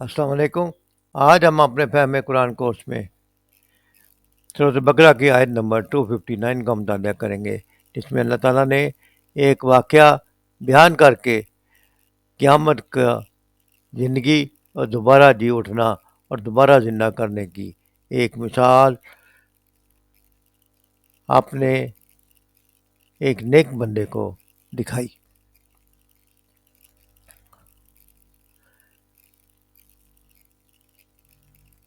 السلام علیکم۔ آج ہم اپنے فہم قرآن کورس میں سورۃ بقرہ کی آیت نمبر 259 کا مطالعہ کریں گے، جس میں اللہ تعالیٰ نے ایک واقعہ بیان کر کے قیامت کا زندگی اور دوبارہ جی اٹھنا اور دوبارہ زندہ کرنے کی ایک مثال اپنے ایک نیک بندے کو دکھائی۔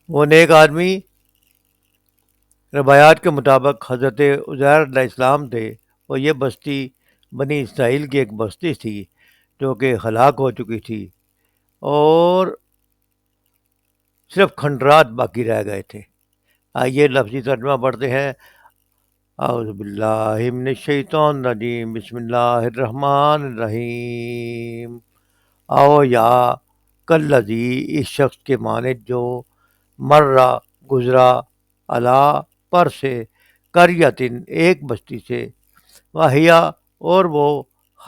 وہ نیک آدمی روایات کے مطابق حضرت عزیر علیہ السلام تھے، اور یہ بستی بنی اسرائیل کی ایک بستی تھی جو کہ ہلاک ہو چکی تھی، اور صرف کھنڈرات باقی رہ گئے تھے۔ آئیے لفظی ترجمہ پڑھتے ہیں۔ اعوذ باللہ من الشیطان الرجیم، بسم اللہ الرحمن الرحیم۔ آؤ یا کلذی، اس شخص کے مانند جو مرہ گزرا، علا پر سے، قریتن ایک بستی سے، واہیا اور وہ،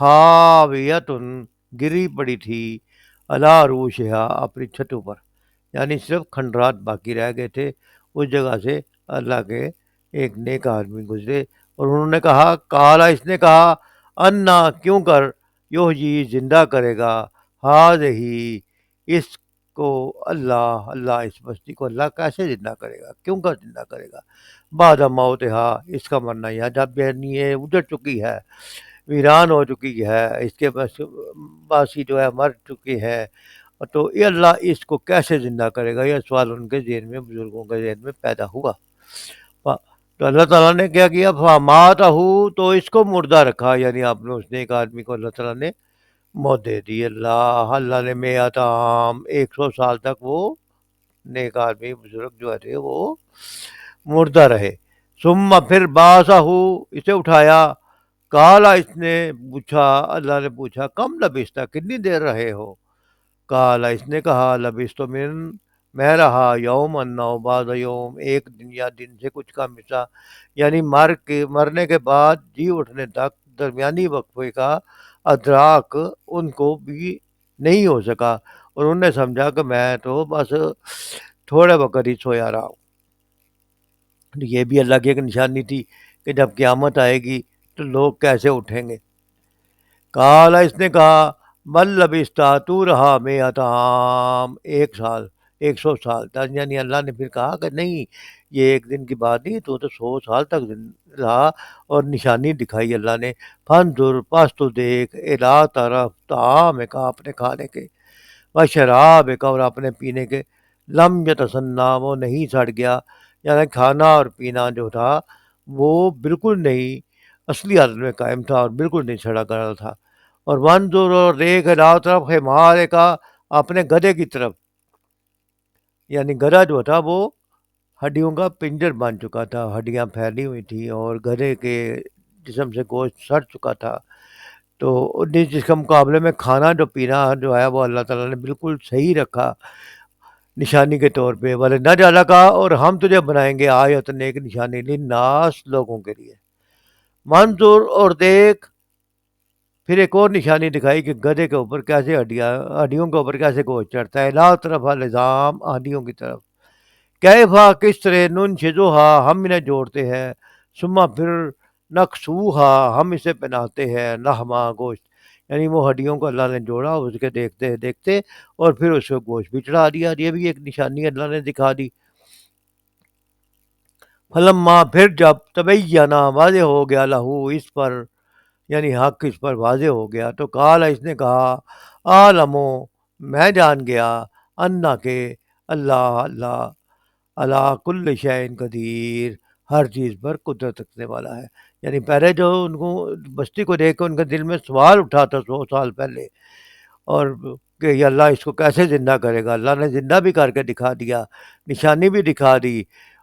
خاویتن گری پڑی تھی، علی عروشہا اپنی چھتوں پر، یعنی صرف کھنڈرات باقی رہ گئے تھے۔ اس جگہ سے اللہ کے ایک نیک آدمی گزرے، اور انہوں نے کہا، کالا اس نے کہا، انا کیوں کر، یحیی زندہ کرے گا، ہی اس کو اللہ، اللہ اس بستی کو اللہ کیسے زندہ کرے گا، کیوں کر زندہ کرے گا، بعد موتہا اس کا مرنا، یا جب یعنی یہ اجڑ چکی ہے، ویران ہو چکی ہے، اس کے باسی جو ہے مر چکی ہے، تو یہ اللہ اس کو کیسے زندہ کرے گا، یہ سوال ان کے ذہن میں، بزرگوں کے ذہن میں پیدا ہوا۔ تو اللہ تعالیٰ نے کیا کیا، فاماتہ، تو اس کو مردہ رکھا، یعنی آپ نے اس نے ایک آدمی کو اللہ تعالیٰ نے موت دے دی۔ اللہ نے میات عام، 100 سال تک وہ نیک آدمی بزرگ جو تھے وہ مردہ رہے۔ ثم پھر باسہ، اسے اٹھایا، کالا اس نے پوچھا، اللہ نے پوچھا، کم لبثت، کتنی دیر رہے ہو، کالا اس نے کہا، لبثت میں رہا، یوم او بعد یوم، ایک دن یا دن سے کچھ کا حصہ، یعنی مرنے کے بعد جی اٹھنے تک درمیانی وقفے کا ادراک ان کو بھی نہیں ہو سکا، اور انہوں نے سمجھا کہ میں تو بس تھوڑے وقت ہی سویا رہا ہوں۔ یہ بھی اللہ کی ایک نشانی تھی کہ جب قیامت آئے گی تو لوگ کیسے اٹھیں گے۔ کالا اس نے کہا، بل لبثت، تو رہا میۃ عام، 1 سال، 100 سال تک، یعنی اللہ نے پھر کہا کہ نہیں، یہ ایک دن کی بات نہیں، تو 100 سال تک رہا، اور نشانی دکھائی اللہ نے، فانظر، پس تو دیکھ، الی طرف طعام کا، اپنے کھانے کے، و شراب کا، اور اپنے پینے کے، لم یتسنہ، وہ نہیں سڑ گیا، یعنی کھانا اور پینا جو تھا وہ بالکل نہیں، اصلی حالت میں قائم تھا اور بالکل نہیں سڑا گلا تھا۔ اور وانظر، اور دیکھ، الی طرف حمار کا، اپنے گدھے کی طرف، یعنی گدھا جو تھا وہ ہڈیوں کا پنجر بن چکا تھا، ہڈیاں پھیلی ہوئی تھیں اور گدھے کے جسم سے گوشت سڑ چکا تھا، تو جس کے مقابلے میں کھانا جو پینا جو ہے وہ اللہ تعالیٰ نے بالکل صحیح رکھا نشانی کے طور پہ، والے نہ ڈالا کا، اور ہم تجھے بنائیں گے آیت، ایک نشانی، للناس، لوگوں کے لیے، منظور، اور دیکھ، پھر ایک اور نشانی دکھائی کہ گدھے کے اوپر کیسے ہڈیوں کے اوپر کیسے گوشت چڑھتا ہے، لا طرف الزام، ہڈیوں کی طرف، کیفا، کس طرح، نن شزوہا، ہم انہیں جوڑتے ہیں، ثم پھر نقصوہا، ہم اسے پہناتے ہیں، لحما، گوشت، یعنی وہ ہڈیوں کو اللہ نے جوڑا، اس کے دیکھتے دیکھتے اور پھر اس کو گوشت بھی چڑھا دیا، یہ بھی ایک نشانی اللہ نے دکھا دی۔ فلما، پھر جب، تبینہ، واضح ہو گیا، لہو، اس پر، یعنی حق اس پر واضح ہو گیا، تو کالا اس نے کہا، عالمو، میں جان گیا، انا کہ اللہ، اللہ، اللہ کل شیء قدیر، ہر چیز پر قدرت رکھنے والا ہے۔ یعنی پہلے جو ان کو بستی کو دیکھ کے ان کے دل میں سوال اٹھا تھا 100 سال پہلے، اور کہ یہ اللہ اس کو کیسے زندہ کرے گا، اللہ نے زندہ بھی کر کے دکھا دیا، نشانی بھی دکھا دی،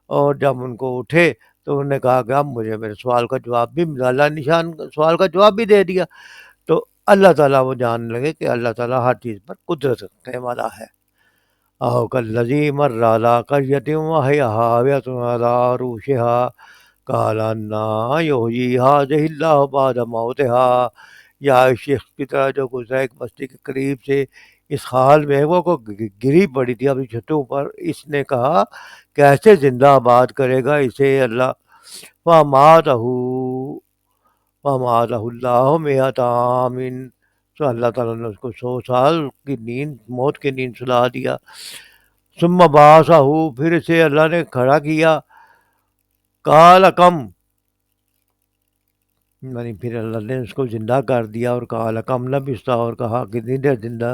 اور جب ان کو اٹھے تو انہوں نے کہا کہ اب مجھے میرے سوال کا جواب بھی ملا، اللہ نشان سوال کا جواب بھی دے دیا، تو اللہ تعالیٰ وہ جاننے لگے کہ اللہ تعالیٰ ہر چیز پر قدرت رکھنے والا ہے۔ أو كالذي مر على قرية وهي خاوية على عروشها قال أنى يحيي هذه الله بعد موتها، یا اس شخص کی طرح جو گزرا ایک بستی کے قریب سے، اس حال میں وہ کو گری پڑی تھی اپنی چھتوں پر. اس نے کہا کیسے زندہ آباد کرے گا اسے اللہ. فَمَاتَهُ اللہ مئات عام. تو اللہ تعالیٰ نے اس کو 100 سال کی نیند، موت کی نیند سلا دیا. ثم بعثہ، پھر اسے اللہ نے کھڑا کیا. قال کم، یعنی پھر اللہ نے اس کو زندہ کر دیا اور کہا کم لبثت، اور کہا کتنی دیر زندہ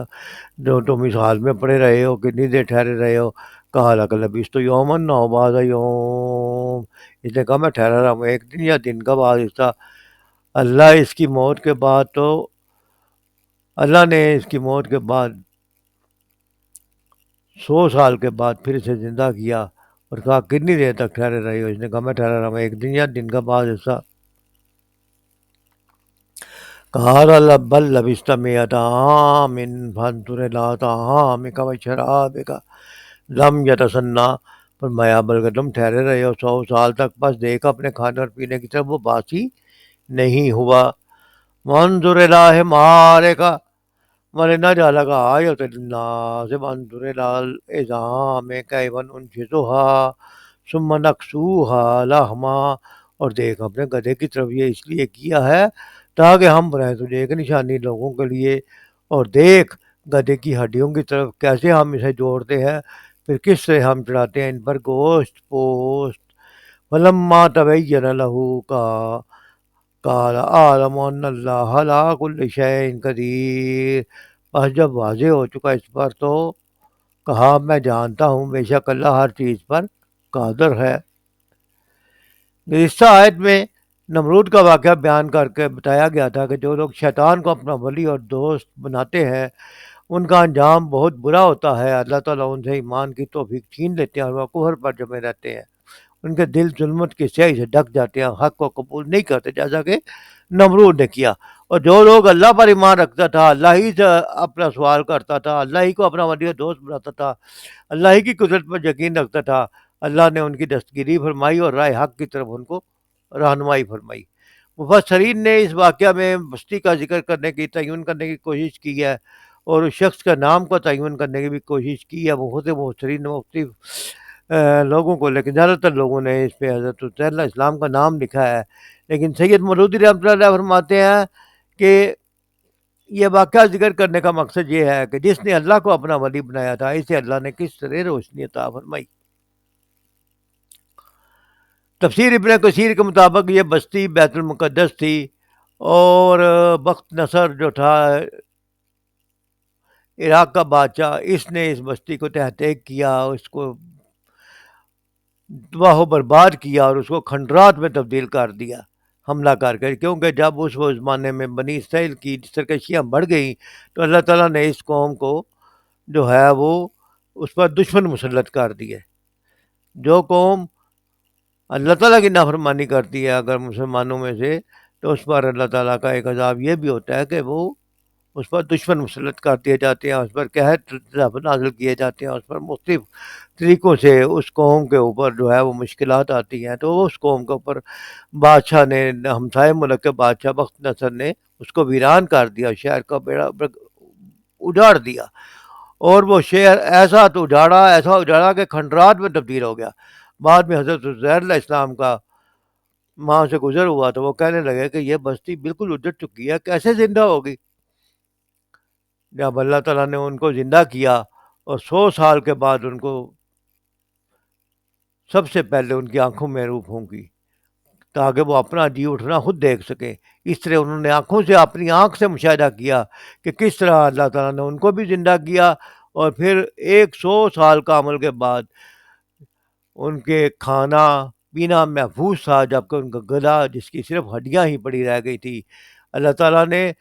جو تم اس حال میں پڑے رہے ہو، کتنی دیر ٹھہرے رہے ہو. کہا لبثت یوما او بعض یوم، اس نے کہا میں ٹھہرا رہا ہوں ایک دن یا دن کا بعض حصہ. اللہ اس کی موت کے بعد تو اللہ نے اس کی موت کے بعد 100 سال کے بعد پھر اسے زندہ کیا اور کہا کتنی دیر تک ٹھہرے رہے ہو. اس نے کہا میں ٹھہرا رہا ہوں ایک دن یا دن کا بعض حصہ. قال بل لبثت مئة عام فانظر إلى طعامك وشرابك لم يتسنى، فرمایا بلکہ تم ٹھہرے رہے ہو 100 سال تک، بس دیکھ اپنے کھانے اور پینے کی طرف وہ باسی نہیں ہوا. وانظر إلى حمارك ولنجعلك آية للناس وانظر إلى العظام كيف ننشزها ثم نكسوها لحما، اور دیکھ اپنے گدھے کی طرف، یہ اس لیے کیا ہے تاکہ ہم بنائیں تجھے ایک نشانی لوگوں کے لیے. اور دیکھ گدھے کی ہڈیوں کی طرف کیسے ہم اسے جوڑتے ہیں، پھر کس سے ہم چڑھاتے ہیں ان پر گوشت پوست. فلما تبین لہ قال اعلم ان اللہ علی کل شیء قدیر، بس جب واضح ہو چکا اس پر تو کہا میں جانتا ہوں بے شک اللہ ہر چیز پر قادر ہے. گزشتہ آیت میں نمرود کا واقعہ بیان کر کے بتایا گیا تھا کہ جو لوگ شیطان کو اپنا ولی اور دوست بناتے ہیں ان کا انجام بہت برا ہوتا ہے. اللہ تعالیٰ ان سے ایمان کی توفیق چھین لیتے ہیں اور وہ کفر پر جمے رہتے ہیں. ان کے دل ظلمت کی سیاہی سے ڈھک جاتے ہیں، حق کو قبول نہیں کرتے جیسا کہ نمرود نے کیا. اور جو لوگ اللہ پر ایمان رکھتا تھا، اللہ ہی سے اپنا سوال کرتا تھا، اللہ ہی کو اپنا ولی اور دوست بناتا تھا، اللہ ہی کی قدرت پر یقین رکھتا تھا، اللہ نے ان کی دستگیری فرمائی اور راہ حق کی طرف ان کو رہنمائی فرمائی. مفسرین نے اس واقعہ میں بستی کا ذکر کرنے کی تعین کرنے کی کوشش کی ہے اور اس شخص کا نام کا تعین کرنے کی بھی کوشش کی ہے. بہت مفسرین نے مختلف لوگوں کو، لیکن زیادہ تر لوگوں نے اس پہ حضرت عزیر علیہ السلام کا نام لکھا ہے. لیکن سید مودودی رحمۃ اللہ علیہ فرماتے ہیں کہ یہ واقعہ ذکر کرنے کا مقصد یہ ہے کہ جس نے اللہ کو اپنا ولی بنایا تھا اسے اللہ نے کس طرح روشنی عطا فرمائی. تفسیر ابن کثیر کے مطابق یہ بستی بیت المقدس تھی اور بخت نصر جو تھا عراق کا بادشاہ، اس نے اس بستی کو تحقیق کیا، اس کو تباہ و برباد کیا اور اس کو کھنڈرات میں تبدیل کر دیا حملہ کر کے. کیونکہ جب اس وہ زمانے میں بنی اسرائیل کی سرکشیاں بڑھ گئیں تو اللہ تعالیٰ نے اس قوم کو جو ہے وہ اس پر دشمن مسلط کر دیے. جو قوم اللہ تعالیٰ کی نافرمانی کرتی ہے اگر مسلمانوں میں سے، تو اس پر اللہ تعالیٰ کا ایک عذاب یہ بھی ہوتا ہے کہ وہ اس پر دشمن مسلط کر دیے جاتے ہیں، اس پر قحط نازل کیے جاتے ہیں، اس پر مختلف طریقوں سے اس قوم کے اوپر جو ہے وہ مشکلات آتی ہیں. تو اس قوم کے اوپر بادشاہ نے، ہمسائے ملک کے بادشاہ بخت نصر نے اس کو ویران کر دیا، شہر کا بیڑا اجاڑ دیا، اور وہ شہر ایسا اجاڑا کہ کھنڈرات میں تبدیل ہو گیا. بعد میں حضرت عزیر علیہ السلام کا وہاں سے گزر ہوا تو وہ کہنے لگے کہ یہ بستی بالکل اجڑ چکی ہے، کیسے زندہ ہوگی. جب اللہ تعالیٰ نے ان کو زندہ کیا اور 100 سال کے بعد ان کو سب سے پہلے ان کی آنکھوں میں روح پھونکی تاکہ وہ اپنا جی اٹھنا خود دیکھ سکیں. اس طرح انہوں نے آنکھوں سے، اپنی آنکھ سے مشاہدہ کیا کہ کس طرح اللہ تعالیٰ نے ان کو بھی زندہ کیا اور پھر 100 سال کا عمل کے بعد ان کے کھانا پینا محفوظ تھا، جبکہ ان کا گلا جس کی صرف ہڈیاں ہی پڑی رہ گئی تھی، اللہ تعالیٰ نے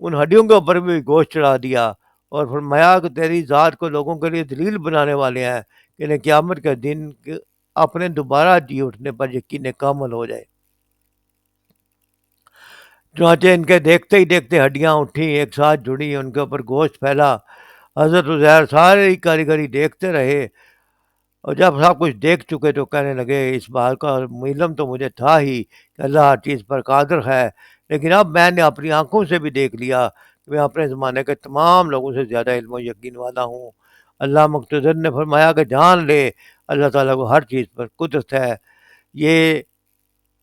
ان ہڈیوں کے اوپر بھی گوشت چڑھا دیا اور فرمایا کہ تیری ذات کو لوگوں کے لیے دلیل بنانے والے ہیں کہ انہیں قیامت کے دن اپنے دوبارہ جی اٹھنے پر یقین کامل ہو جائے. چنانچہ ان کے دیکھتے ہی دیکھتے ہڈیاں اٹھیں، ایک ساتھ جڑی، ان کے اوپر گوشت پھیلا. حضرت عزیر ساری کاریگری دیکھتے رہے اور جب سب کچھ دیکھ چکے تو کہنے لگے اس بات کا علم تو مجھے تھا ہی کہ اللہ ہر چیز پر قادر ہے، لیکن اب میں نے اپنی آنکھوں سے بھی دیکھ لیا میں اپنے زمانے کے تمام لوگوں سے زیادہ علم و یقین والا ہوں۔ اللہ مقتدر نے فرمایا کہ جان لے اللہ تعالیٰ کو ہر چیز پر قدرت ہے۔ یہ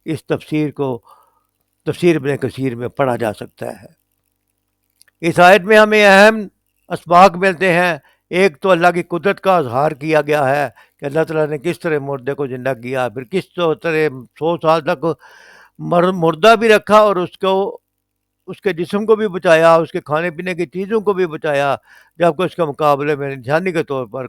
اس تفسیر ابن کثیر میں پڑھا جا سکتا ہے۔ اس آیت میں ہمیں اہم اسباق ملتے ہیں۔ ایک تو اللہ کی قدرت کا اظہار کیا گیا ہے کہ اللہ تعالیٰ نے کس طرح مردے کو زندہ کیا، پھر کس طرح 100 سال تک مردہ بھی رکھا اور اس کے جسم کو بھی بچایا، اس کے کھانے پینے کی چیزوں کو بھی بچایا، جبکہ اس کے مقابلے میں نشانی کے طور پر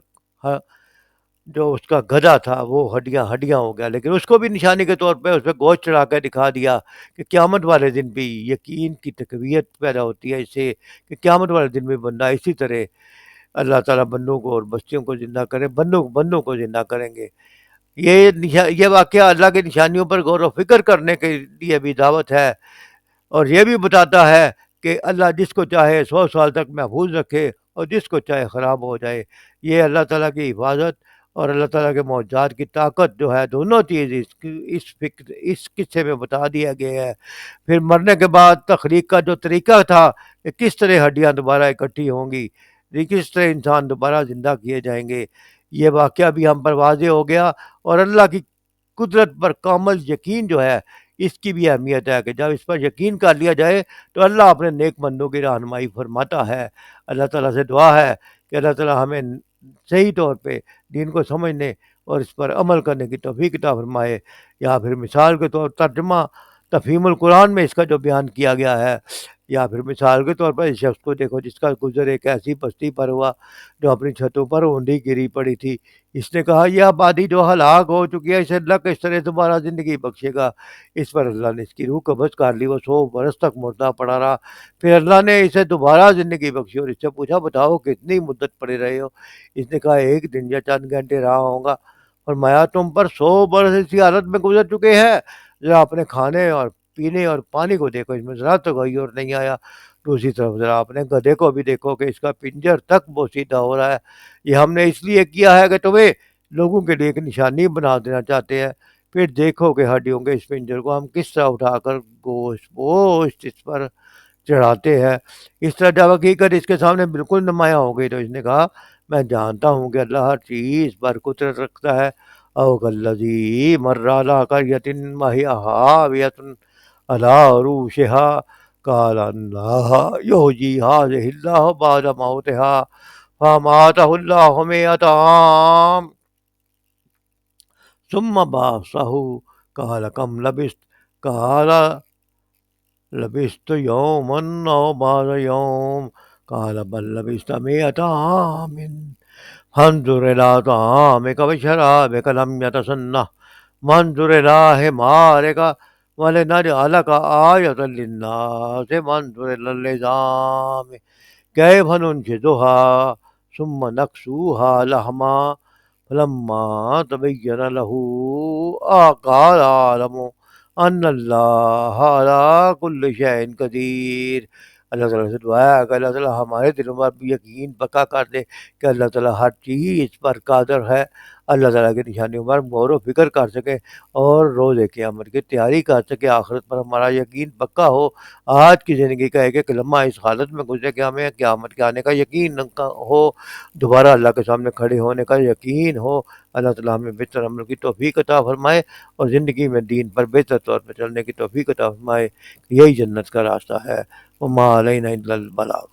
جو اس کا گدھا تھا وہ ہڈیاں ہو گیا، لیکن اس کو بھی نشانی کے طور پہ اس پہ گوشت چڑھا کے دکھا دیا کہ قیامت والے دن بھی یقین کی تقویت پیدا ہوتی ہے اس سے کہ قیامت والے دن بھی بندہ اسی طرح اللہ تعالیٰ بندوں کو اور بستیوں کو زندہ کرے، بندوں کو زندہ کریں گے۔ یہ واقعہ اللہ کی نشانیوں پر غور و فکر کرنے کے لیے بھی دعوت ہے، اور یہ بھی بتاتا ہے کہ اللہ جس کو چاہے 100 سال تک محفوظ رکھے اور جس کو چاہے خراب ہو جائے۔ یہ اللہ تعالیٰ کی حفاظت اور اللہ تعالیٰ کے معجزات کی طاقت جو ہے، دونوں چیز اس قصے میں بتا دیا گیا ہے۔ پھر مرنے کے بعد تخلیق کا جو طریقہ تھا کہ کس طرح ہڈیاں دوبارہ اکٹھی ہوں گی، کس طرح انسان دوبارہ زندہ کیے جائیں گے، یہ واقعہ بھی ہم پر واضح ہو گیا۔ اور اللہ کی قدرت پر کامل یقین جو ہے، اس کی بھی اہمیت ہے کہ جب اس پر یقین کر لیا جائے تو اللہ اپنے نیک بندوں کی رہنمائی فرماتا ہے۔ اللہ تعالیٰ سے دعا ہے کہ اللہ تعالیٰ ہمیں صحیح طور پہ دین کو سمجھنے اور اس پر عمل کرنے کی توفیق عطا فرمائے۔ یا پھر مثال کے طور ترجمہ تفہیم القرآن میں اس کا جو بیان کیا گیا ہے، یا پھر مثال کے طور پر اس شخص کو دیکھو جس کا گزر ایک ایسی بستی پر ہوا جو اپنی چھتوں پر اونڈی گری پڑی تھی۔ اس نے کہا یہ آبادی جو ہلاک ہو چکی ہے، اسے اللہ کس طرح دوبارہ زندگی بخشے گا؟ اس پر اللہ نے اس کی روح قبض کر لی، وہ 100 برس تک مردہ پڑا رہا۔ پھر اللہ نے اسے دوبارہ زندگی بخشی اور اس سے پوچھا بتاؤ کتنی مدت پڑے رہے ہو؟ اس نے کہا 1 دن یا چند گھنٹے رہا ہوگا۔ فرمایا تم پر 100 برس اسی حالت میں گزر چکے ہیں، ذرا اپنے کھانے اور پینے اور پانی کو دیکھو، اس میں ذرا تغیر نہیں آیا۔ دوسری طرف ذرا اپنے گدھے کو بھی دیکھو کہ اس کا پنجر تک بوسیدہ ہو رہا ہے۔ یہ ہم نے اس لیے کیا ہے کہ تمہیں لوگوں کے لیے ایک نشانی بنا دینا چاہتے ہیں۔ پھر دیکھو کہ ہڈیوں کے اس پنجر کو ہم کس طرح اٹھا کر گوشت اس پر چڑھاتے ہیں۔ اس طرح جب حقیقت اس کے سامنے بالکل نمایاں ہو گئی تو اس نے کہا میں جانتا ہوں کہ اللہ ہر چیز پر قدرت رکھتا ہے۔ او کالذی مر علی قریۃ وہی خاویۃ علی عروشہا قال انہا یحیی ہذہ اللہ بعد موتہا فاماتہ اللہ 100 عام ثم بعثہ قال کم لبثت قال لبثت یوما او بعض یوم قال بل لبثت 100 عام فانظر إلى طعامك وشرابك لم يتسنه وانظر إلى حمارك ولنجعلك آية للناس وانظر إلى العظام كيف ننشزها ثم نكسوها لحما فلما تبين له قال أعلم ان اللہ علی کل شیء قدیر۔ اللہ تعالیٰ سے دعا ہے کہ اللہ تعالیٰ ہمارے دلوں پر بھی یقین پکا کر دے کہ اللہ تعالیٰ ہر چیز پر قادر ہے۔ اللہ تعالیٰ کی نشانیوں پر غور و فکر کر سکے اور روز قیامت کی تیاری کر سکے، آخرت پر ہمارا یقین پکا ہو۔ آج کی زندگی کا ایک لمحہ اس حالت میں گزرے کہ ہمیں قیامت کے آنے کا یقین ہو، دوبارہ اللہ کے سامنے کھڑے ہونے کا یقین ہو۔ اللہ تعالیٰ ہمیں بہتر عمل کی توفیق عطا فرمائے اور زندگی میں دین پر بہتر طور پر چلنے کی توفیق عطا فرمائے۔ یہی جنت کا راستہ ہے۔ وما علینا الا البلاغ۔